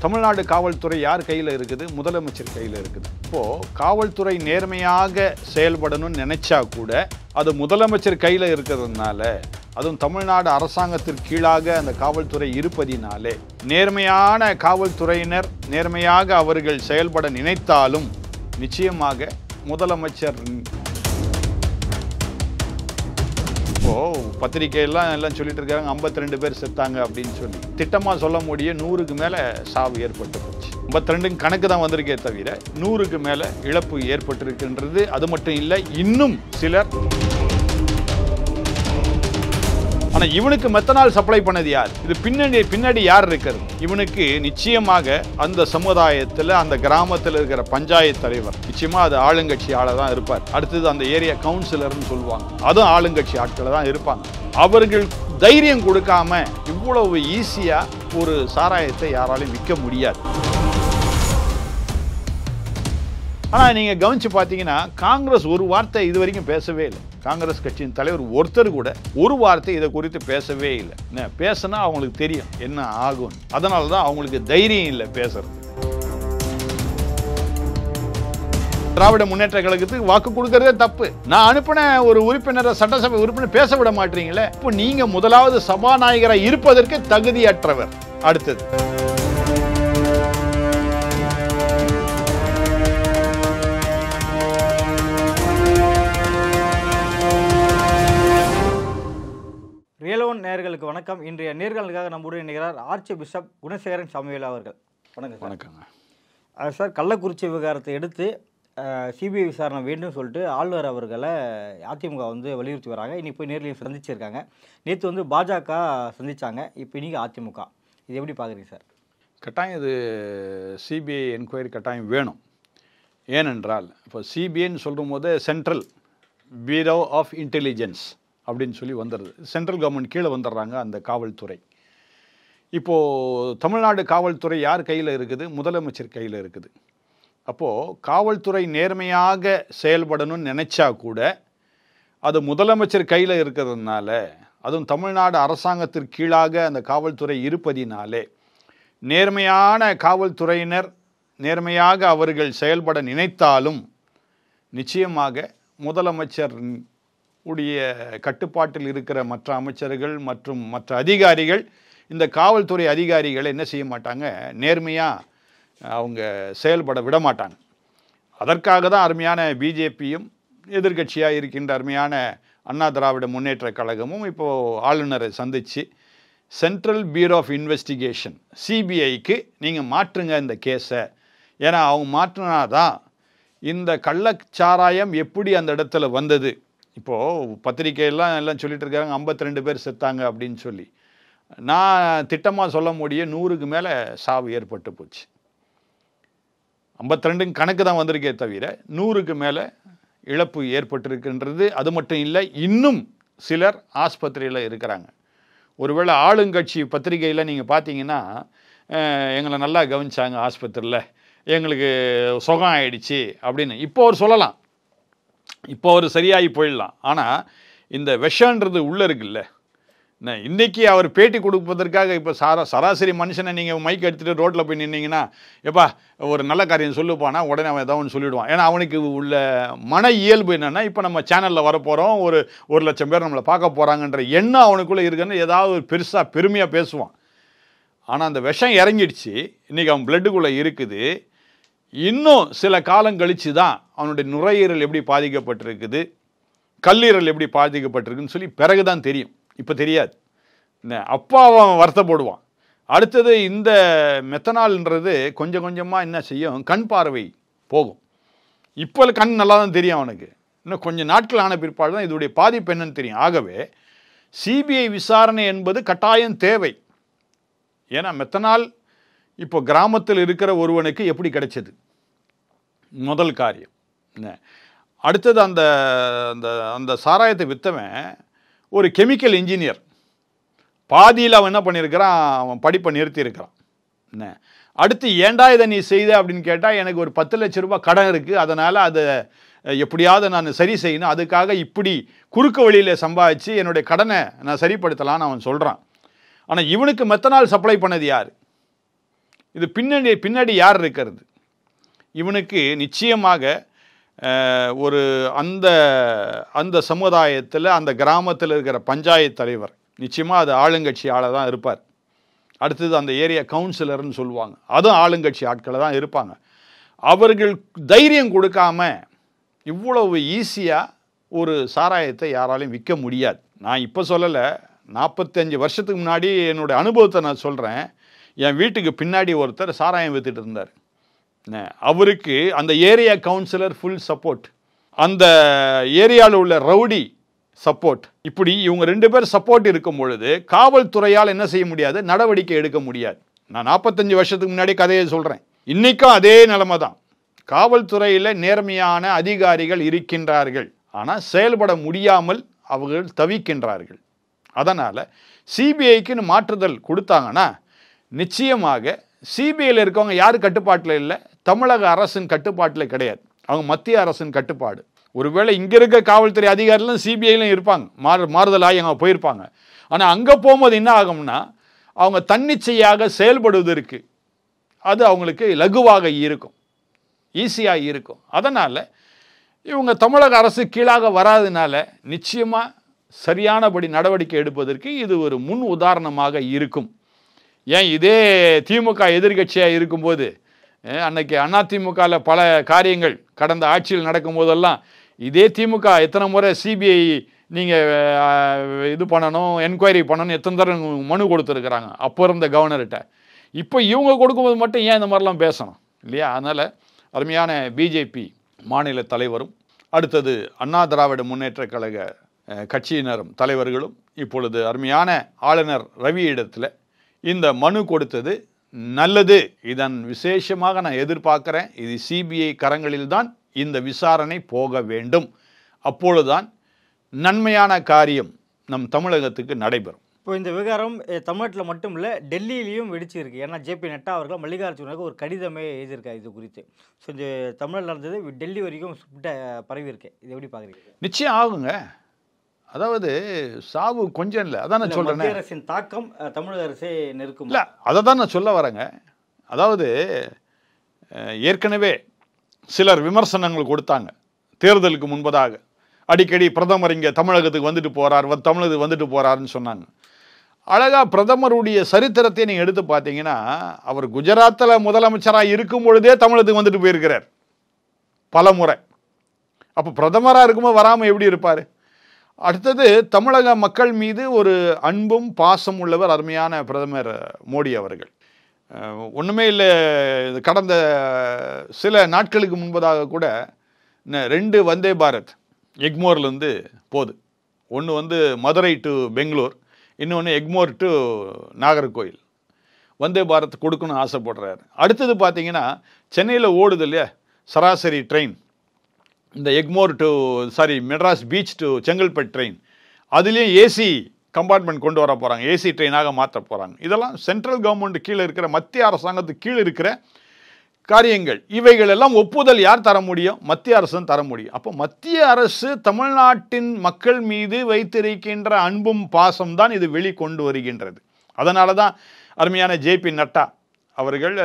தமிழ்நாடு காவல்துறை யார் கையில் இருக்குது? முதலமைச்சர் கையில் இருக்குது. இப்போது காவல்துறை நேர்மையாக செயல்படணும்னு நினைச்சா கூட அது முதலமைச்சர் கையில் இருக்கிறதுனால, அதுவும் தமிழ்நாடு அரசாங்கத்திற்கு கீழாக அந்த காவல்துறை இருப்பதினாலே, நேர்மையான காவல்துறையினர் நேர்மையாக அவர்கள் செயல்பட நினைத்தாலும் நிச்சயமாக முதலமைச்சர் இப்போது பத்திரிகையெல்லாம் சொல்லிட்டு இருக்காங்க 52 பேர் செத்தாங்க அப்படின்னு சொல்லி. திட்டமாக சொல்ல முடிய 100க்கு மேலே சாவு ஏற்பட்டு போச்சு. 52 கணக்கு தான் வந்திருக்கே தவிர 100க்கு மேலே இழப்பு ஏற்பட்டிருக்கின்றது. அது மட்டும் இல்லை, இன்னும் சிலர். ஆனால் இவனுக்கு மெத்தனால் சப்ளை பண்ணது யார்? இது பின்னாடி யார் இருக்கிறது? இவனுக்கு நிச்சயமாக அந்த சமுதாயத்தில், அந்த கிராமத்தில் இருக்கிற பஞ்சாயத்து தலைவர், நிச்சயமாக அது ஆளுங்கட்சி ஆளை தான் இருப்பார். அடுத்தது அந்த ஏரியா கவுன்சிலர்னு சொல்லுவாங்க, அதுவும் ஆளுங்கட்சி ஆட்களை தான் இருப்பாங்க. அவர்கள் தைரியம் கொடுக்காம இவ்வளவு ஈஸியாக ஒரு சாராயத்தை யாராலையும் விற்க முடியாது. ஆனால் நீங்கள் கவனித்து பார்த்தீங்கன்னா காங்கிரஸ் ஒரு வார்த்தை இது வரைக்கும் பேசவே இல்லை. காங்கிரஸ் கட்சியின் தலைவர் ஒருத்தர் கூட ஒரு வார்த்தை இதை குறித்து பேசவே இல்லை. என்ன பேசினா அவங்களுக்கு தெரியும் என்ன ஆகும். அதனால தான் அவங்களுக்கு தைரியம் இல்லை பேசுறது. திராவிட முன்னேற்ற கழகத்துக்கு வாக்கு கொடுக்கறதே தப்பு. நான் அனுப்பின ஒரு உறுப்பினரை, சட்டசபை உறுப்பினர் பேச விட மாட்டீங்களே. இப்போ நீங்க முதலாவது சபாநாயகராக இருப்பதற்கு தகுதியற்றவர். அடுத்தது ரியல் ஒன் நேயர்களுக்கு வணக்கம். இன்றைய நேர்களுக்காக நம்முடைய நிகழார் ஆர்ச்சி பிஷப் குணசேகரன் சாமுவேல் அவர்கள். வணக்கம். வணக்கங்க சார். கள்ளக்குறிச்சி விவகாரத்தை எடுத்து சிபிஐ விசாரணை வேண்டும் சொல்லிட்டு ஆளுநர் அவர்களை அதிமுக வலியுறுத்தி வராங்க. இன்னைக்கு போய் நேரில் சந்திச்சிருக்காங்க. நேற்று பாஜக சந்திச்சாங்க. இப்போ இன்னைக்கு அதிமுக. இது எப்படி பார்க்குறீங்க சார்? கட்டாயம் இது சிபிஐ என்கொயரி கட்டாயம் வேணும். ஏனென்றால் இப்போ சிபிஐன்னு சொல்லும் போது சென்ட்ரல் பியூரோ ஆஃப் இன்டெலிஜென்ஸ் அப்படின்னு சொல்லி வந்துடுது. சென்ட்ரல் கவர்மெண்ட் கீழே வந்துடுறாங்க அந்த காவல்துறை. இப்போது தமிழ்நாடு காவல்துறை யார் கையில் இருக்குது? முதலமைச்சர் கையில் இருக்குது. அப்போது காவல்துறை நேர்மையாக செயல்படணும்னு நினச்சா கூட அது முதலமைச்சர் கையில் இருக்கிறதுனால, அதுவும் தமிழ்நாடு அரசாங்கத்திற்கு கீழாக அந்த காவல்துறை இருப்பதினாலே, நேர்மையான காவல்துறையினர் நேர்மையாக அவர்கள் செயல்பட நினைத்தாலும் நிச்சயமாக முதலமைச்சர் உடைய கட்டுப்பாட்டில் இருக்கிற மற்ற அமைச்சர்கள் மற்றும் மற்ற அதிகாரிகள், இந்த காவல்துறை அதிகாரிகளை என்ன செய்ய மாட்டாங்க, நேர்மையாக அவங்க செயல்பட விட மாட்டாங்க. அதற்காக தான் அருமையான பிஜேபியும் எதிர்கட்சியாக இருக்கின்ற அருமையான அண்ணா திராவிட முன்னேற்ற கழகமும் இப்போது ஆளுநரை சந்தித்து சென்ட்ரல் பியூரோ ஆஃப் இன்வெஸ்டிகேஷன் சிபிஐக்கு நீங்கள் மாற்றுங்க இந்த கேஸை. ஏன்னா அவங்க மாற்றினாதான் இந்த கள்ளச்சாராயம் எப்படி அந்த இடத்துல வந்தது. இப்போது பத்திரிகையெல்லாம் சொல்லிட்டு இருக்காங்க 52 பேர் செத்தாங்க அப்படின்னு சொல்லி. நான் திட்டமாக சொல்ல முடிய 100க்கு மேலே சாவு ஏற்பட்டு போச்சு. 52 கணக்கு தான் வந்திருக்கே தவிர 100க்கு மேலே இழப்பு ஏற்பட்டிருக்கின்றது. அது மட்டும் இல்லை, இன்னும் சிலர் ஆஸ்பத்திரியில் இருக்கிறாங்க. ஒருவேளை ஆளுங்கட்சி பத்திரிகையில் நீங்கள் பார்த்தீங்கன்னா, எங்களை நல்லா கவனிச்சாங்க ஆஸ்பத்திரியில், எங்களுக்கு சுகம் ஆயிடுச்சு அப்படின்னு இப்போ அவர் சொல்லலாம், இப்போ அவர் சரியாகி போயிடலாம். ஆனால் இந்த விஷன்றது உள்ளே இருக்குல்ல. இன்றைக்கி அவர் பேட்டி கொடுப்பதற்காக இப்போ சராசரி மனுஷனை நீங்கள் மைக் எடுத்துகிட்டு ரோட்டில் போய் நின்னீங்கன்னா, எப்பா ஒரு நல்ல காரியம் சொல்லுப்பானா உடனே அவன் ஏதாவது ஒன்று சொல்லிவிடுவான். ஏன்னா அவனுக்கு உள்ள மன இயல்பு என்னென்னா, இப்போ நம்ம சேனலில் வரப்போகிறோம், ஒரு 1,00,000 பேர் நம்மளை பார்க்க போகிறாங்கன்ற எண்ணம் அவனுக்குள்ளே இருக்குன்னு ஏதாவது ஒரு பெருமையாக பேசுவான். ஆனால் அந்த விஷம் இறங்கிடுச்சு, இன்றைக்கி அவன் பிளட்டுக்குள்ளே இருக்குது. இன்னும் சில காலம் கழித்து தான் அவனுடைய நுரையீரல் எப்படி பாதிக்கப்பட்டிருக்குது, கல்லீரல் எப்படி பாதிக்கப்பட்டிருக்குன்னு சொல்லி பிறகு தான் தெரியும். இப்போ தெரியாது. அப்போ அவன் வருத்தப்படுவான். அடுத்தது இந்த மெத்தனால்ன்றது கொஞ்சம் கொஞ்சமாக என்ன செய்யும், கண் பார்வை போகும். இப்போ கண் நல்லா தான் தெரியும் அவனுக்கு. இன்னும் கொஞ்சம் நாட்கள் ஆன பிற்பாடு தான் இதோடைய பாதிப்பு என்னன்னு தெரியும். ஆகவே சிபிஐ விசாரணை என்பது கட்டாயம் தேவை. ஏன்னா மெத்தனால் இப்போ கிராமத்தில் இருக்கிற ஒருவனுக்கு எப்படி கிடைச்சது, முதல் காரியம். அடுத்தது அந்த அந்த சாராயத்தை விற்றவன் ஒரு கெமிக்கல் இன்ஜினியர். பாதியில் அவன் என்ன பண்ணியிருக்கிறான், அவன் படிப்பை நிறுத்தியிருக்கிறான். அடுத்து ஏண்டா இதை நீ செய்த அப்படின்னு கேட்டால், எனக்கு ஒரு 10 லட்சம் ரூபாய் கடன் இருக்குது, அதனால் அதை எப்படியாவது நான் சரி செய்யணும், அதுக்காக இப்படி குறுக்கு வழியில் சம்பாதிச்சு என்னுடைய கடனை நான் சரிப்படுத்தலான்னு அவன் சொல்கிறான். ஆனால் இவனுக்கு மெத்தனால் சப்ளை பண்ணது யார்? இது பின்னாடி யார் இருக்கிறது? இவனுக்கு நிச்சயமாக ஒரு அந்த அந்த சமுதாயத்தில் அந்த கிராமத்தில் இருக்கிற பஞ்சாயத்து தலைவர் நிச்சயமாக அது ஆளுங்கட்சி ஆளாக தான் இருப்பார். அடுத்தது அந்த ஏரியா கவுன்சிலர்னு சொல்லுவாங்க, அதுவும் ஆளுங்கட்சி ஆட்களை தான் இருப்பாங்க. அவர்கள் தைரியம் கொடுக்காம இவ்வளவு ஈஸியாக ஒரு சாராயத்தை யாராலையும் விற்க முடியாது. நான் இப்போ சொல்லலை, 45 வருஷத்துக்கு முன்னாடி என்னுடைய அனுபவத்தை நான் சொல்கிறேன். என் வீட்டுக்கு பின்னாடி ஒருத்தர் சாராயம் விற்றுட்டு இருந்தார். அவருக்கு அந்த ஏரியா கவுன்சிலர் ஃபுல் சப்போர்ட், அந்த ஏரியாவில் உள்ள ரவுடி சப்போர்ட். இப்படி இவங்க 2 பேர் சப்போர்ட் இருக்கும் பொழுது காவல்துறையால் என்ன செய்ய முடியாது, நடவடிக்கை எடுக்க முடியாது. நான் 45 வருஷத்துக்கு முன்னாடி கதையை சொல்கிறேன். இன்றைக்கும் அதே நிலைமை தான். காவல்துறையில் நேர்மையான அதிகாரிகள் இருக்கின்றார்கள், ஆனால் செயல்பட முடியாமல் அவர்கள் தவிக்கின்றார்கள். அதனால் சிபிஐக்குன்னு மாற்றுதல் கொடுத்தாங்கன்னா நிச்சயமாக சிபிஐயில் இருக்கவங்க யார் கட்டுப்பாட்டில் இல்லை, தமிழக அரசின் கட்டுப்பாட்டில் கிடையாது, அவங்க மத்திய அரசின் கட்டுப்பாடு. ஒருவேளை இங்கே இருக்க காவல்துறை அதிகாரிகளும் சிபிஐலையும் இருப்பாங்க, மாறுதலாகி அங்கே போயிருப்பாங்க. ஆனால் அங்கே போகும்போது என்ன ஆகும்னா அவங்க தன்னிச்சையாக செயல்படுவதற்கு அது அவங்களுக்கு லகுவாக இருக்கும், ஈஸியாக இருக்கும். அதனால் இவங்க தமிழக அரசு கீழாக வராதனால நிச்சயமாக சரியானபடி நடவடிக்கை எடுப்பதற்கு இது ஒரு முன் உதாரணமாக இருக்கும். ஏன் இதே திமுக எதிர்கட்சியாக இருக்கும்போது அன்னைக்கு அதிமுகவில் பல காரியங்கள் கடந்த ஆட்சியில் நடக்கும் போதெல்லாம் இதே திமுக எத்தனை முறை சிபிஐ நீங்கள் இது பண்ணணும், என்கொயரி பண்ணணும், எத்தனை தரம் மனு கொடுத்துருக்குறாங்க அப்போ இருந்த கவர்னர்கிட்ட. இப்போ இவங்க கொடுக்கும்போது மட்டும் ஏன் இந்த மாதிரிலாம் பேசணும் இல்லையா? அதனால் அருமையான பிஜேபி மாநில தலைவரும் அடுத்தது அண்ணா திராவிட முன்னேற்ற கழக கட்சியினரும் தலைவர்களும் இப்பொழுது அருமையான ஆளுநர் ரவி இடத்துல இந்த மனு கொடுத்தது நல்லது. இதன் விசேஷமாக நான் எதிர்பார்க்கிறேன். இது சிபிஐ கரங்களில்தான் இந்த விசாரணை போக வேண்டும். அப்பொழுதுதான் நன்மையான காரியம் நம் தமிழகத்துக்கு நடைபெறும். இப்போ இந்த விவகாரம் தமிழ்நாட்டில் மட்டும் இல்லை, டெல்லியிலையும் வெடிச்சிருக்கு. ஏன்னா ஜேபி நட்டா அவர்கள் மல்லிகார்ஜுனருக்கு ஒரு கடிதமே எழுதியிருக்காரு இது குறித்து. ஸோ இந்த தமிழ்நாட்டில் நடந்தது டெல்லி வரைக்கும் பரவி இருக்கு. இது எப்படி பார்க்குறீங்க? நிச்சயம் ஆகுங்க. அதாவது சாவு கொஞ்சம் இல்லை, அதான் நான் சொல்கிறேன். மத்திய அரசின் தாக்கம் தமிழக அரசே நெருக்கும் இல்லை, அதை தான் நான் சொல்ல வரேங்க. அதாவது ஏற்கனவே சிலர் விமர்சனங்கள் கொடுத்தாங்க தேர்தலுக்கு முன்பதாக. அடிக்கடி பிரதமர் இங்கே தமிழகத்துக்கு வந்துட்டு போகிறார், தமிழகத்துக்கு வந்துட்டு போகிறாருன்னு சொன்னாங்க. அழகாக பிரதமருடைய சரித்திரத்தை நீங்கள் எடுத்து பார்த்தீங்கன்னா அவர் குஜராத்தில் முதலமைச்சராக இருக்கும் பொழுதே தமிழகத்துக்கு வந்துட்டு போயிருக்கிறார் பல முறை. அப்போ பிரதமராக இருக்கும்போது வராமல் எப்படி இருப்பார்? அடுத்தது தமிழக மக்கள் மீது ஒரு அன்பும் பாசம் உள்ளவர் அருமையான பிரதமர் மோடி அவர்கள். ஒன்றுமே இல்லை, கடந்த சில நாட்களுக்கு முன்பதாக கூட 2 வந்தே பாரத் எக்மோர்லேருந்து போகுது. ஒன்று மதுரை டு பெங்களூர், இன்னொன்று எக்மோர் டு நாகர்கோயில். வந்தே பாரத் கொடுக்கணும்னு ஆசைப்படுறாரு. அடுத்தது பார்த்தீங்கன்னா சென்னையில் ஓடுது இல்லையா சராசரி ட்ரெயின், இந்த Egmore to Madras beach to Chengalpattu train, அதுலேயும் ஏசி கம்பார்ட்மெண்ட் கொண்டு வர போகிறாங்க, ஏசி ட்ரெயினாக மாற்ற போகிறாங்க. இதெல்லாம் சென்ட்ரல் கவர்மெண்ட் கீழே இருக்கிற மத்திய அரசாங்கத்துக்கு கீழே இருக்கிற காரியங்கள். இவைகள் எல்லாம் ஒப்புதல் யார் தர முடியும்? மத்திய அரசு தான் தர முடியும். அப்போ மத்திய அரசு தமிழ்நாட்டின் மக்கள் மீது வைத்திருக்கின்ற அன்பும் பாசம் தான் இது வெளிக்கொண்டு வருகின்றது. அதனால தான் அருமையான ஜேபி நட்டா அவர்கள்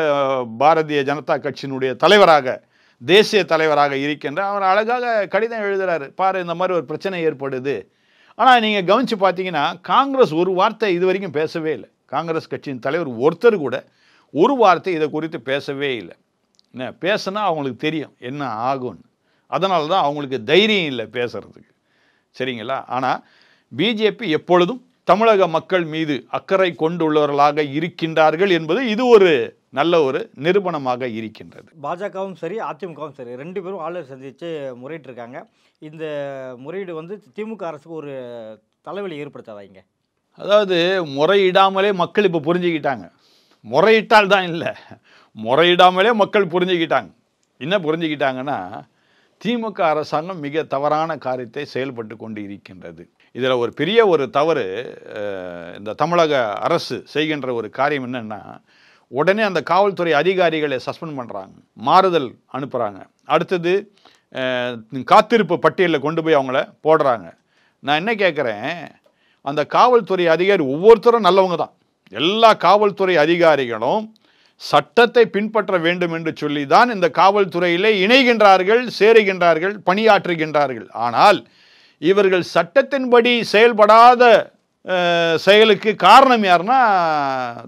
பாரதிய ஜனதா கட்சியினுடைய தலைவராக, தேசிய தலைவராக இருக்கின்ற அவர் அழகாக கடிதம் எழுதுகிறாரு. பாரு, இந்த மாதிரி ஒரு பிரச்சனை ஏற்படுது. ஆனால் நீங்கள் கவனித்து பார்த்தீங்கன்னா காங்கிரஸ் ஒரு வார்த்தை இது வரைக்கும் பேசவே இல்லை. காங்கிரஸ் கட்சியின் தலைவர் ஒருத்தர் கூட ஒரு வார்த்தை இதை குறித்து பேசவே இல்லை. என்ன பேசுனா அவங்களுக்கு தெரியும் என்ன ஆகும்னு. அதனால தான் அவங்களுக்கு தைரியம் இல்லை பேசுறதுக்கு, சரிங்களா? ஆனால் பிஜேபி எப்பொழுதும் தமிழக மக்கள் மீது அக்கறை கொண்டுள்ளவர்களாக இருக்கின்றார்கள் என்பது இது ஒரு நல்ல ஒரு நிரூபணமாக இருக்கின்றது. பாஜகவும் சரி அதிமுகவும் சரி 2 பேரும் ஆளுநர் சந்தித்து முறையிட்டு இருக்காங்க. இந்த முறையீடு திமுக அரசுக்கு ஒரு தலைவலி ஏற்படுத்தாதாங்க. அதாவது முறையிடாமலே மக்கள் இப்போ புரிஞ்சுக்கிட்டாங்க. முறையிட்டால் தான் இல்லை, முறையிடாமலே மக்கள் புரிஞ்சுக்கிட்டாங்க. என்ன புரிஞ்சுக்கிட்டாங்கன்னா திமுக அரசாங்கம் மிக தவறான காரியத்தை செயல்பட்டு கொண்டு இருக்கின்றது. இதில் ஒரு பெரிய ஒரு தவறு இந்த தமிழக அரசு செய்கின்ற ஒரு காரியம் என்னென்னா, உடனே அந்த காவல்துறை அதிகாரிகளை சஸ்பெண்ட் பண்ணுறாங்க, மாறுதல் அனுப்புகிறாங்க. அடுத்தது காத்திருப்பு பட்டியலில் கொண்டு போய் அவங்கள போடுறாங்க. நான் என்ன கேட்குறேன், அந்த காவல்துறை அதிகாரி ஒவ்வொருத்தரும் நல்லவங்க தான். எல்லா காவல்துறை அதிகாரிகளும் சட்டத்தை பின்பற்ற வேண்டும் என்று சொல்லி தான் இந்த காவல்துறையிலே இணைகின்றார்கள், சேருகின்றார்கள், பணியாற்றுகின்றார்கள். ஆனால் இவர்கள் சட்டத்தின்படி செயல்படாத செயலுக்கு காரணம் யாருன்னா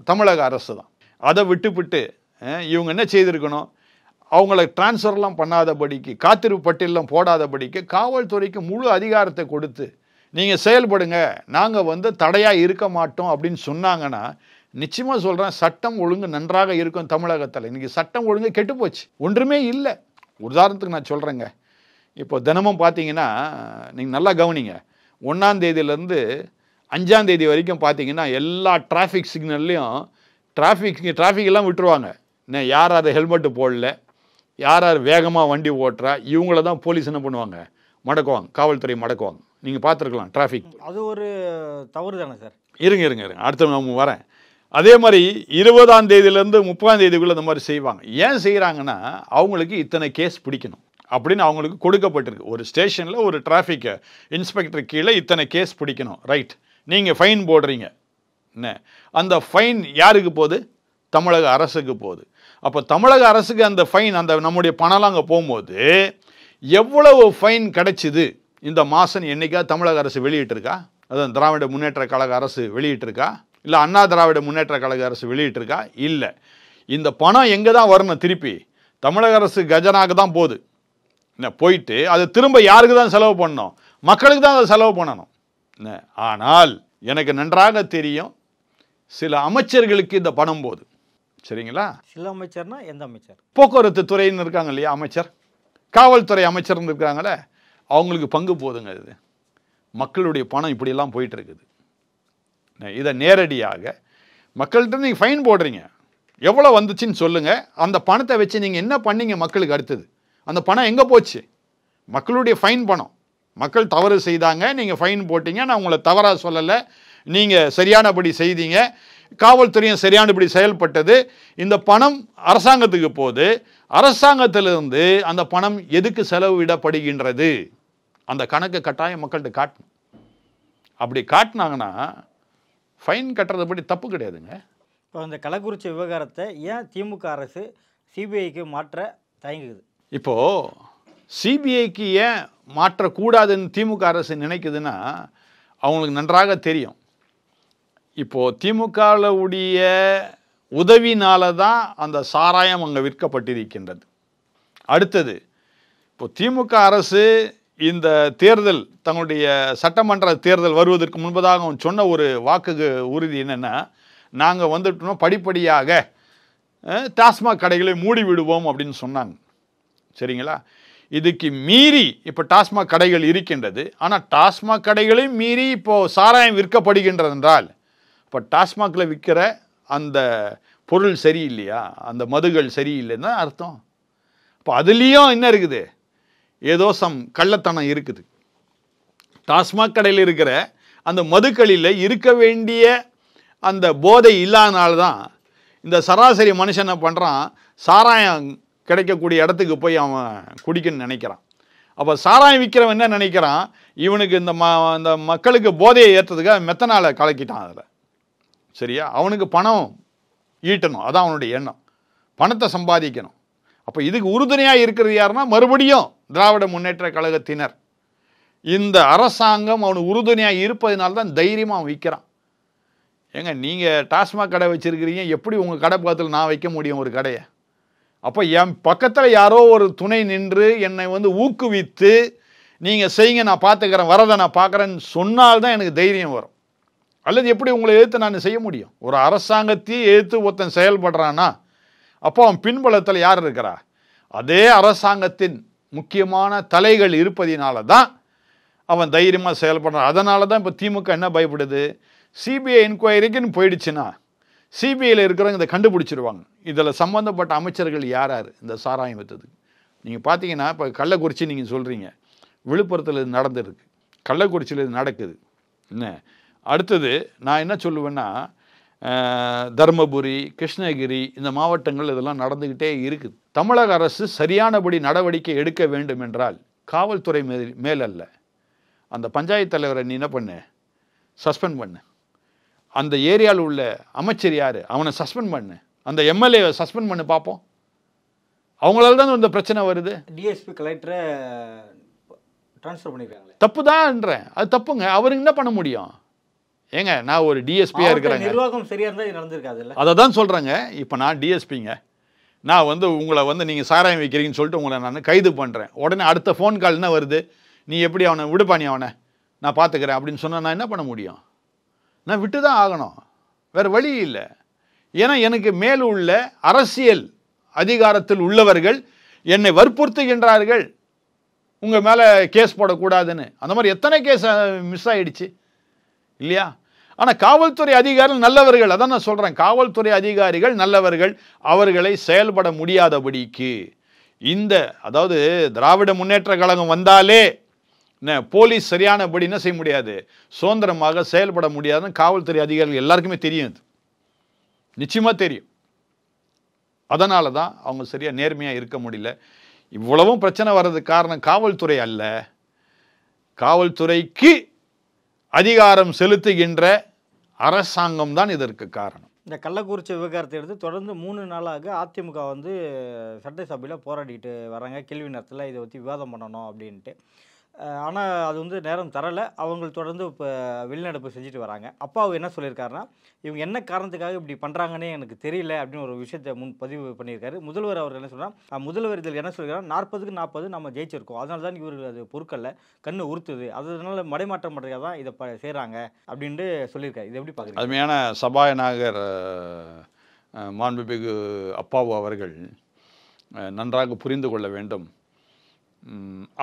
தமிழக அரசு தான். அதை விட்டுவிட்டு இவங்க என்ன செய்திருக்கணும், அவங்கள டிரான்ஸ்ஃபர்லாம் பண்ணாதபடிக்கு, காத்திருப்பு பட்டியலாம் போடாதபடிக்கு காவல்துறைக்கு முழு அதிகாரத்தை கொடுத்து நீங்கள் செயல்படுங்க, நாங்கள் தடையாக இருக்க மாட்டோம் அப்படின்னு சொன்னாங்கன்னா நிச்சயமாக சொல்கிறேன், சட்டம் ஒழுங்கு நன்றாக இருக்கும் தமிழகத்தில். இன்றைக்கி சட்டம் ஒழுங்கு கெட்டு போச்சு, ஒன்றுமே இல்லை. உதாரணத்துக்கு நான் சொல்கிறேங்க, இப்போ தினமும் பார்த்தீங்கன்னா நீங்கள் நல்லா கவனிங்க, 1ஆம் தேதியிலேருந்து 5ஆம் தேதி வரைக்கும் பார்த்தீங்கன்னா எல்லா டிராஃபிக் சிக்னல்லையும் டிராஃபிக்கெல்லாம் விட்டுருவாங்க. யார் யார் ஹெல்மெட்டு போடல, யார் யார் வேகமாக வண்டி ஓட்டுறா, இவங்கள தான் போலீஸ் என்ன பண்ணுவாங்க, மடக்குவாங்க, காவல்துறை மடக்குவாங்க. நீங்கள் பார்த்துருக்கலாம் டிராஃபிக். அது ஒரு தவறு தானே சார்? இருங்க அடுத்த நான் வரேன். அதே மாதிரி 20ஆம் தேதியிலேருந்து 30ஆம் தேதிக்குள்ளே இந்த மாதிரி செய்வாங்க. ஏன் செய்கிறாங்கன்னா அவங்களுக்கு இத்தனை கேஸ் பிடிக்கணும் அப்படின்னு அவங்களுக்கு கொடுக்கப்பட்டிருக்கு. ஒரு ஸ்டேஷனில் ஒரு டிராஃபிக் இன்ஸ்பெக்டர் கீழே இத்தனை கேஸ் பிடிக்கணும், ரைட். நீங்கள் ஃபைன் போடுறீங்க, என்ன அந்த ஃபைன் யாருக்கு போகுது, தமிழக அரசுக்கு போகுது. அப்போ தமிழக அரசுக்கு அந்த ஃபைன், அந்த நம்முடைய பணம்லாம் அங்கே போகும்போது எவ்வளவு ஃபைன் கிடைச்சிது இந்த மாதம் என்னைக்கா தமிழக அரசு வெளியிட்டிருக்கா? அதான் திராவிட முன்னேற்ற கழக அரசு வெளியிட்டிருக்கா? இல்லை அண்ணா திராவிட முன்னேற்ற கழக அரசு வெளியிட்டிருக்கா? இல்லை. இந்த பணம் எங்கே தான் வரணும், திருப்பி தமிழக அரசு கஜனாக்கு தான் போகுது. என்ன போயிட்டு அது திரும்ப யாருக்கு தான் செலவு பண்ணணும், மக்களுக்கு தான் அதை செலவு பண்ணணும். ஆனால் எனக்கு நன்றாக தெரியும் சில அமைச்சர்களுக்கு இந்த பணம் போகுது. சரிங்களா? சில அமைச்சர்னா எந்த அமைச்சர்? போக்குவரத்து துறைன்னு இருக்காங்க இல்லையா அமைச்சர், காவல்துறை அமைச்சர்னு இருக்காங்களே, அவங்களுக்கு பங்கு போதுங்க. இது மக்களுடைய பணம் இப்படியெல்லாம் போயிட்டு இருக்குது. இதை நேரடியாக மக்கள்கிட்ட நீங்கள் ஃபைன் போடுறீங்க, எவ்வளோ வந்துச்சுன்னு சொல்லுங்கள், அந்த பணத்தை வச்சு நீங்கள் என்ன பண்ணீங்க மக்களுக்கு? அடுத்தது அந்த பணம் எங்கே போச்சு? மக்களுடைய ஃபைன் பணம். மக்கள் தவறு செய்தாங்க, நீங்கள் ஃபைன் போட்டீங்க, நான் உங்களை தவறாக சொல்லலை, நீங்கள் சரியானபடி செய்தீங்க, காவல்துறையும் சரியானபடி செயல்பட்டது. இந்த பணம் அரசாங்கத்துக்கு போகுது, அரசாங்கத்திலிருந்து அந்த பணம் எதுக்கு செலவிடப்படுகின்றது, அந்த கணக்கு கட்டாயம் மக்கள்கிட்ட காட்டணும். அப்படி காட்டினாங்கன்னா ஃபைன் கட்டுறதை படி தப்பு கிடையாதுங்க. இப்போ இந்த கள்ளக்குறிச்சி விவகாரத்தை ஏன் திமுக அரசு சிபிஐக்கு மாற்ற தயங்குது? இப்போது சிபிஐக்கு ஏன் மாற்றக்கூடாதுன்னு திமுக அரசு நினைக்குதுன்னா அவங்களுக்கு நன்றாக தெரியும். இப்போது திமுகவுடைய உதவினால தான் அந்த சாராயம் அங்கே விற்கப்பட்டிருக்கின்றது. அடுத்தது, இப்போ திமுக அரசு இந்த தேர்தல், தங்களுடைய சட்டமன்ற தேர்தல் வருவதற்கு முன்பதாக அவன் சொன்ன ஒரு வாக்கு உறுதி என்னென்னா, நாங்கள் வந்துட்டோம் படிப்படியாக டாஸ்மாக் கடைகளை மூடி விடுவோம் அப்படின்னு சொன்னாங்க. சரிங்களா? இதுக்கு மீறி இப்போ டாஸ்மாக் கடைகள் இருக்கின்றது. ஆனால் டாஸ்மாக் கடைகளையும் மீறி இப்போது சாராயம் விற்கப்படுகின்றது என்றால், இப்போ டாஸ்மாகில் விற்கிற அந்த பொருள் சரியில்லையா, அந்த மதுகள் சரியில்லைன்னு அர்த்தம். இப்போ அதுலேயும் என்ன இருக்குது, ஏதோ கள்ளத்தனம் இருக்குது. டாஸ்மாக் கடையில் இருக்கிற அந்த மதுக்களில் இருக்க வேண்டிய அந்த போதை இல்லாதனால்தான் இந்த சராசரி மனுஷன் என்ன பண்ணுறான், சாராயம் கிடைக்கக்கூடிய இடத்துக்கு போய் அவன் குடிக்கணும்னு நினைக்கிறான். அப்போ சாராயம் விற்கிறவன் என்ன நினைக்கிறான், இவனுக்கு இந்த மக்களுக்கு போதையை ஏற்றுறதுக்காக மெத்தனால கலக்கிட்டான் அதில். சரியா? அவனுக்கு பணம் ஈட்டணும், அதான் அவனுடைய எண்ணம், பணத்தை சம்பாதிக்கணும். அப்போ இதுக்கு உறுதுணையாக இருக்கிறது யாருன்னா மறுபடியும் திராவிட முன்னேற்ற கழகத்தினர். இந்த அரசாங்கம் அவனுக்கு உறுதுணையாக இருப்பதனால்தான் தைரியமாக அவன் விற்கிறான். ஏங்க, நீங்கள் டாஸ்மாக் கடை வச்சுருக்கிறீங்க, எப்படி உங்கள் கடை பக்கத்தில் நான் வைக்க முடியும் ஒரு கடையை? அப்போ என் பக்கத்தில் யாரோ ஒரு துணை நின்று என்னை ஊக்குவித்து நீங்கள் செய்யுங்க, நான் பார்த்துக்கிறேன், வரதை நான் பார்க்குறேன்னு சொன்னால்தான் எனக்கு தைரியம் வரும். அல்லது எப்படி உங்களை எதிர்த்து நான் செய்ய முடியும்? ஒரு அரசாங்கத்தையே எதிர்த்து ஒருத்தன் செயல்படுறான்னா அப்போ அவன் பின்புலத்தில் யார் இருக்கிறா? அதே அரசாங்கத்தின் முக்கியமான தலைகள் இருப்பதினால தான் அவன் தைரியமாக செயல்படுறான். அதனால தான் இப்போ திமுக என்ன பயப்படுது, சிபிஐ என்கொயரிக்குன்னு போயிடுச்சுன்னா சிபிஐயில் இருக்கிறவங்க இதை கண்டுபிடிச்சிருவாங்க. இதில் சம்மந்தப்பட்ட அமைச்சர்கள் யார் யார் இந்த சாராயம் விற்றதுக்கு. நீங்கள் பார்த்தீங்கன்னா இப்போ கள்ளக்குறிச்சி நீங்கள் சொல்கிறீங்க, விழுப்புரத்தில் இது நடந்துருக்கு, கள்ளக்குறிச்சியில் இது நடக்குது. என்ன அடுத்தது நான் என்ன சொல்லுவேன்னா, தருமபுரி, கிருஷ்ணகிரி இந்த மாவட்டங்கள் இதெல்லாம் நடந்துக்கிட்டே இருக்குது. தமிழக அரசு சரியானபடி நடவடிக்கை எடுக்க வேண்டும் என்றால் காவல்துறை மேலல்ல, அந்த பஞ்சாயத்து தலைவரை நீ என்ன பண்ணு, சஸ்பெண்ட் பண்ணு. அந்த ஏரியாவில் உள்ள அமைச்சர் யார், அவனை சஸ்பெண்ட் பண்ணு. அந்த எம்எல்ஏவை சஸ்பெண்ட் பண்ணி பார்ப்போம். அவங்களால தான் இந்த பிரச்சனை வருது. டிஎஸ்பி கலெக்டரை ட்ரான்ஸ்ஃபர் பண்ணிருக்காங்களே, தப்பு தான்ன்றேன். அது தப்புங்க. அவருக்கு என்ன பண்ண முடியும்? ஏங்க, நான் ஒரு டிஎஸ்பியாக இருக்கிறேங்க, நிர்வாகம் சரியாக இருந்தால் நடந்திருக்காது இல்லை? அதை தான் சொல்கிறேங்க. இப்போ நான் டிஎஸ்பிங்க, நான் உங்களை நீங்கள் சாராயம் வைக்கிறீங்கன்னு சொல்லிட்டு உங்களை நான் கைது பண்ணுறேன். உடனே அடுத்த ஃபோன் கால் என்ன வருது, நீ எப்படி அவனை விடுப்பா, நீ அவனை நான் பார்த்துக்கிறேன் அப்படின்னு சொன்னால் நான் என்ன பண்ண முடியும்? நான் விட்டு தான் ஆகணும், வேறு வழி இல்லை. ஏன்னா எனக்கு மேல் உள்ள அரசியல் அதிகாரத்தில் உள்ளவர்கள் என்னை வற்புறுத்துகின்றார்கள், உங்கள் மேலே கேஸ் போடக்கூடாதுன்னு. அந்த மாதிரி எத்தனை கேஸ் மிஸ் ஆகிடுச்சு இல்லையா? ஆனால் காவல்துறை அதிகாரிகள் நல்லவர்கள், அதான் நான் சொல்கிறேன், காவல்துறை அதிகாரிகள் நல்லவர்கள். அவர்களை செயல்பட முடியாதபடிக்கு அதாவது திராவிட முன்னேற்ற கழகம் வந்தாலே போலீஸ் சரியானபடி என்ன செய்ய முடியாது, சுதந்திரமாக செயல்பட முடியாதுன்னு காவல்துறை அதிகாரிகள் எல்லாருக்குமே தெரியும், நிச்சயமாக தெரியும். அதனால தான் அவங்க சரியாக நேர்மையாக இருக்க முடியல. இவ்வளவும் பிரச்சனை வர்றதுக்கு காரணம் காவல்துறை அல்ல, காவல்துறைக்கு அதிகாரம் செலுத்துகின்ற அரசாங்கம் தான் இதற்கு காரணம். இந்த கள்ளக்குறிச்சி விவகாரத்தை எடுத்து தொடர்ந்து 3 நாளாக அதிமுக சட்டசபையில் போராடிட்டு வராங்க. கேள்வி நேரத்தில் இதை பற்றி விவாதம் பண்ணணும் அப்படின்ட்டு. ஆனால் அது நேரம் தரலை. அவங்க தொடர்ந்து இப்போ வெளிநடப்பு செஞ்சுட்டு வராங்க. அப்பாவு என்ன சொல்லியிருக்காருன்னா, இவங்க என்ன காரணத்துக்காக இப்படி பண்ணுறாங்கன்னே எனக்கு தெரியல அப்படின்னு ஒரு விஷயத்தை பதிவு பண்ணியிருக்காரு. முதல்வர் அவர் என்ன சொல்கிறார், முதல்வர் இதில் என்ன சொல்கிறார், 40க்கு 40 நம்ம ஜெயிச்சிருக்கோம், அதனால தான் இவர் அது பொறுக்கல்ல, கண்ணு உறுத்துது, அதனால மடைமாற்றம் பண்ணுறதுக்காக தான் இதை செய்கிறாங்க அப்படின்ட்டு சொல்லியிருக்காரு. இது எப்படி பார்க்குறீங்க? அருமையான சபாநாயகர் மாண்புமிகு அப்பாவு அவர்கள் நன்றாக புரிந்து கொள்ள வேண்டும்.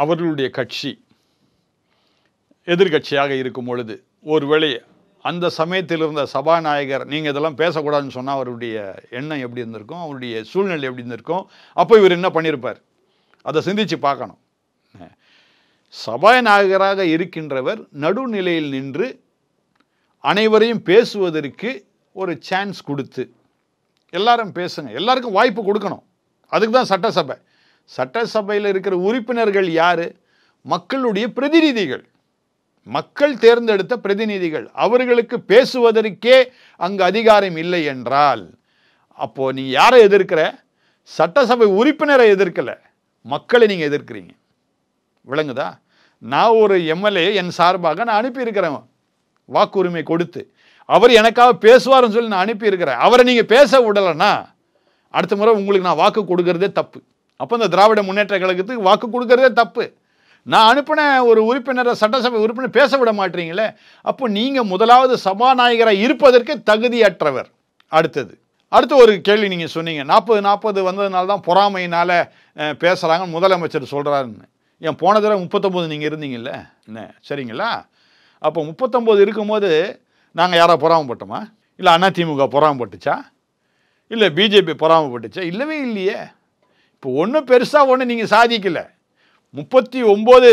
அவர்களுடைய கட்சி எதிர்கட்சியாக இருக்கும் பொழுது ஒருவேளை அந்த சமயத்தில் இருந்த சபாநாயகர் நீங்கள் இதெல்லாம் பேசக்கூடாதுன்னு சொன்னால் அவருடைய எண்ணம் எப்படி இருந்திருக்கும், அவருடைய சூழ்நிலை எப்படி இருந்திருக்கும், அப்போ இவர் என்ன பண்ணியிருப்பார், அதை சிந்திச்சு பார்க்கணும். சபாநாயகராக இருக்கின்றவர் நடுநிலையில் நின்று அனைவரையும் பேசுவதற்கு ஒரு சான்ஸ் கொடுத்து எல்லாரும் பேசுங்க, எல்லாருக்கும் வாய்ப்பு கொடுக்கணும். அதுக்கு தான் சட்டசபை. சட்டசபையில் இருக்கிற உறுப்பினர்கள் யார்? மக்களுடைய பிரதிநிதிகள், மக்கள் தேர்ந்தெடுத்த பிரதிநிதிகள். அவர்களுக்கு பேசுவதற்கே அங்கு அதிகாரம் இல்லை என்றால் அப்போ நீ யாரை எதிர்க்கிற? சட்டசபை உறுப்பினரை எதிர்க்கல, மக்களை நீங்க எதிர்க்கிறீங்க. விளங்குதா? நான் ஒரு எம்எல்ஏ என் சார்பாக நான் அனுப்பியிருக்கிறேன், வாக்குரிமை கொடுத்து அவர் எனக்காக பேசுவார்னு சொல்லி நான் அனுப்பியிருக்கிறேன். அவரை நீங்க பேச விடலைன்னா அடுத்த முறை உங்களுக்கு நான் வாக்கு கொடுக்கறதே தப்பு. அப்போ இந்த திராவிட முன்னேற்ற கழகத்துக்கு வாக்கு கொடுக்கறதே தப்பு. நான் அனுப்பின ஒரு உறுப்பினரை, சட்டசபை உறுப்பினர் பேச விட மாட்டீங்களே, அப்போ நீங்க முதலாவது சபாநாயகராக இருப்பதற்கு தகுதியற்றவர். அடுத்து ஒரு கேள்வி நீங்க சொன்னீங்க, 40-40 வந்ததுனால தான் பொறாமையினால பேசுறாங்க முதலமைச்சர் சொல்றாருன்னு. ஏன் போன தடவை 39 நீங்க இருந்தீங்கல்ல, என்ன சரிங்களா? அப்போ 39 இருக்கும்போது நாங்கள் யாரா பொறாமப்பட்டோமா? இல்லை அதிமுக பொறாமப்பட்டுச்சா? இல்லை பிஜேபி பொறாமப்பட்டுச்சா? இல்லவே இல்லையே. இப்போ ஒன்றும் பெருசாக ஒன்று நீங்கள் சாதிக்கலை. 39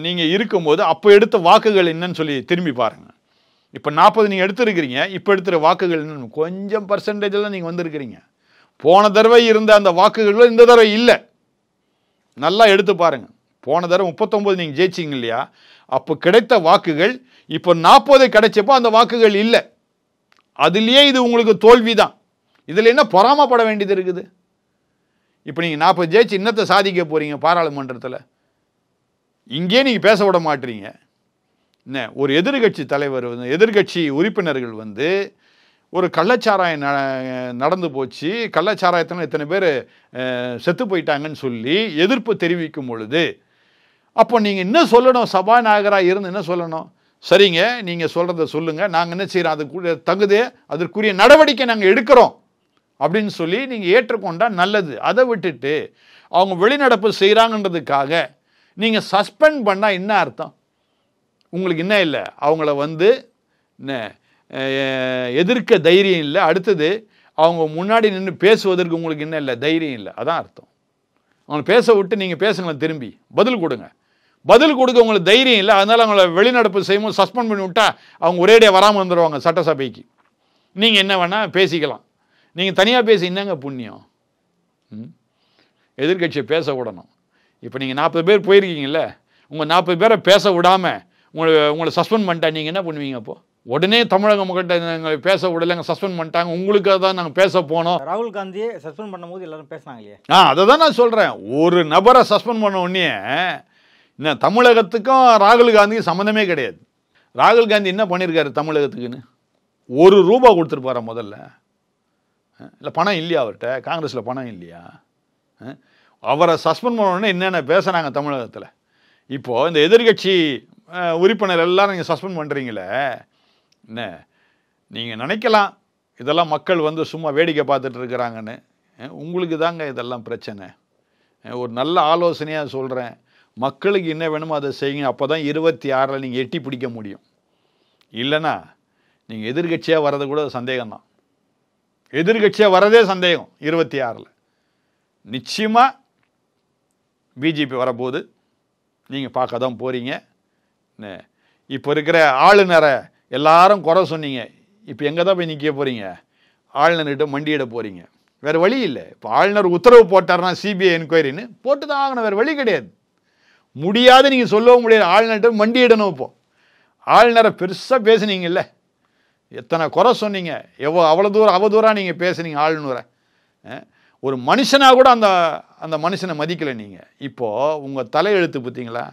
நீங்கள் இருக்கும்போது அப்போ எடுத்த வாக்குகள் என்னன்னு சொல்லி திரும்பி பாருங்கள். இப்போ 40 நீங்கள் எடுத்துருக்கிறீங்க, இப்போ எடுத்துகிற வாக்குகள் என்னன்னு கொஞ்சம் பர்சன்டேஜில் நீங்கள் வந்திருக்கிறீங்க. போன தடவை இருந்த அந்த வாக்குகள் இந்த தடவை இல்லை. நல்லா எடுத்து பாருங்கள். போன தடவை 39 நீங்கள் ஜெயிச்சிங்க இல்லையா, அப்போ கிடைத்த வாக்குகள் இப்போ 40 கிடைச்சப்போ அந்த வாக்குகள் இல்லை. அதுலேயே இது உங்களுக்கு தோல்வி தான். இதில் என்ன பொறாமப்பட வேண்டியது இருக்குது? இப்போ நீங்கள் 40 ஜெயிச்சு இன்னத்தை சாதிக்க போகிறீங்க பாராளுமன்றத்தில்? இங்கே நீங்கள் பேச விட மாட்டீங்க. என்ன ஒரு எதிர்கட்சி தலைவர் எதிர்கட்சி உறுப்பினர்கள் ஒரு கள்ளச்சாராயம் நடந்து போச்சு, கள்ளச்சாராயத்தில் இத்தனை பேர் செத்து போயிட்டாங்கன்னு சொல்லி எதிர்ப்பு தெரிவிக்கும் பொழுது அப்போ நீங்கள் என்ன சொல்லணும்? சபாநாயகராக இருந்து என்ன சொல்லணும்? சரிங்க, நீங்கள் சொல்கிறத சொல்லுங்கள், நாங்கள் என்ன செய்கிறோம், அதுக்குரிய தகுதி அதற்குரிய நடவடிக்கை நாங்கள் எடுக்கிறோம் அப்படின்னு சொல்லி நீங்கள் ஏற்றுக்கொண்டால் நல்லது. அதை விட்டுட்டு அவங்க வெளிநடப்பு செய்கிறாங்கன்றதுக்காக நீங்கள் சஸ்பெண்ட் பண்ணால் என்ன அர்த்தம்? உங்களுக்கு என்ன இல்லை, அவங்கள எதிர்க்க தைரியம் இல்லை. அடுத்தது அவங்க முன்னாடி நின்று பேசுவதற்கு உங்களுக்கு என்ன இல்லை, தைரியம் இல்லை. அதான் அர்த்தம். அவங்கள பேச விட்டு நீங்கள் பேசுங்களேன், திரும்பி பதில் கொடுங்க. பதில் கொடுக்க உங்களுக்கு தைரியம் இல்லை, அதனால் அவங்கள வெளிநடப்பு செய்யும்போது சஸ்பெண்ட் பண்ணி விட்டா அவங்க ஒரேடியாக வராமல் வந்துடுவாங்க சட்டசபைக்கு. நீங்கள் என்ன வேணால் பேசிக்கலாம். நீங்கள் தனியாக பேசி என்னங்க புண்ணியம்? எதிர்கட்சியை பேச விடணும். இப்போ நீங்கள் 40 பேர் போயிருக்கீங்கல்ல, உங்கள் 40 பேரை பேச விடாமல் உங்களை சஸ்பெண்ட் பண்ணிட்டா நீங்கள் என்ன பண்ணுவீங்க? அப்போது உடனே தமிழக மக்கள்கிட்ட நாங்கள் பேச விடலைங்க, சஸ்பெண்ட் பண்ணிட்டாங்க, உங்களுக்காக தான் நாங்கள் பேச போனோம். ராகுல் காந்தியை சஸ்பெண்ட் பண்ணும்போது எல்லாரும் பேசினாங்க இல்லையா? அதை தான் நான் சொல்கிறேன். ஒரு நபரை சஸ்பெண்ட் பண்ண உடனே இன்னும் தமிழகத்துக்கும் ராகுல் காந்திக்கும் சம்மந்தமே கிடையாது. ராகுல் காந்தி என்ன பண்ணியிருக்காரு தமிழகத்துக்குன்னு? ₹1 கொடுத்துருப்பாரா முதல்ல? இல்லை பணம் இல்லையா அவர்கிட்ட? காங்கிரஸில் பணம் இல்லையா? அவரை சஸ்பெண்ட் பண்ண உடனே என்னென்ன பேசுகிறாங்க தமிழகத்தில். இப்போது இந்த எதிர்கட்சி உறுப்பினர் எல்லாம் நீங்கள் சஸ்பெண்ட் பண்ணுறீங்களே, என்ன நீங்கள் நினைக்கலாம் இதெல்லாம் மக்கள் வந்து சும்மா வேடிக்கை பார்த்துட்டு இருக்கிறாங்கன்னு. உங்களுக்கு தாங்க இதெல்லாம் பிரச்சனை. ஒரு நல்ல ஆலோசனையாக சொல்கிறேன், மக்களுக்கு என்ன வேணுமோ அதை செய்யுங்க. அப்போ தான் 26 நீங்கள் எட்டி பிடிக்க முடியும். இல்லைன்னா நீங்கள் எதிர்கட்சியாக வர்றது கூட சந்தேகம்தான். எதிர்கட்சியாக வரதே சந்தேகம். 26 நிச்சயமாக பிஜேபி வரப்போகுது, நீங்கள் பார்க்க தான் போகிறீங்க. இப்போ இருக்கிற ஆளுநரை எல்லாரும் குறை சொன்னீங்க, இப்போ எங்கே தான் போய் நிற்க போகிறீங்க? ஆளுநர்கிட்ட மண்டியிட போகிறீங்க. வேறு வழி இல்லை. இப்போ ஆளுநர் உத்தரவு போட்டார்னா சிபிஐ என்கொயரின்னு போட்டு தான் ஆகணும், வேறு வழி கிடையாது. முடியாது, நீங்கள் சொல்லவும் முடியாது. ஆளுநர்கிட்ட மண்டியிடணும். இப்போது ஆளுநரை பெருசாக பேசுனீங்கல்ல, எத்தனை குறை சொன்னீங்க, அவ்வளோ தூரம் அவதூறாக நீங்கள் பேசுனீங்க ஆளுநரை. ஒரு மனுஷனாக கூட அந்த மனுஷனை மதிக்கலை நீங்கள். இப்போது உங்கள் தலையெழுத்து பார்த்தீங்களா?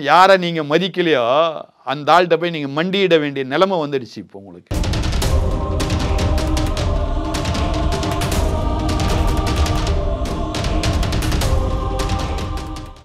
யாரை நீங்கள் மதிக்கலையோ அந்த ஆள்கிட்ட போய் நீங்கள் மண்டியிட வேண்டிய நிலைமை வந்துடுச்சு இப்போ உங்களுக்கு.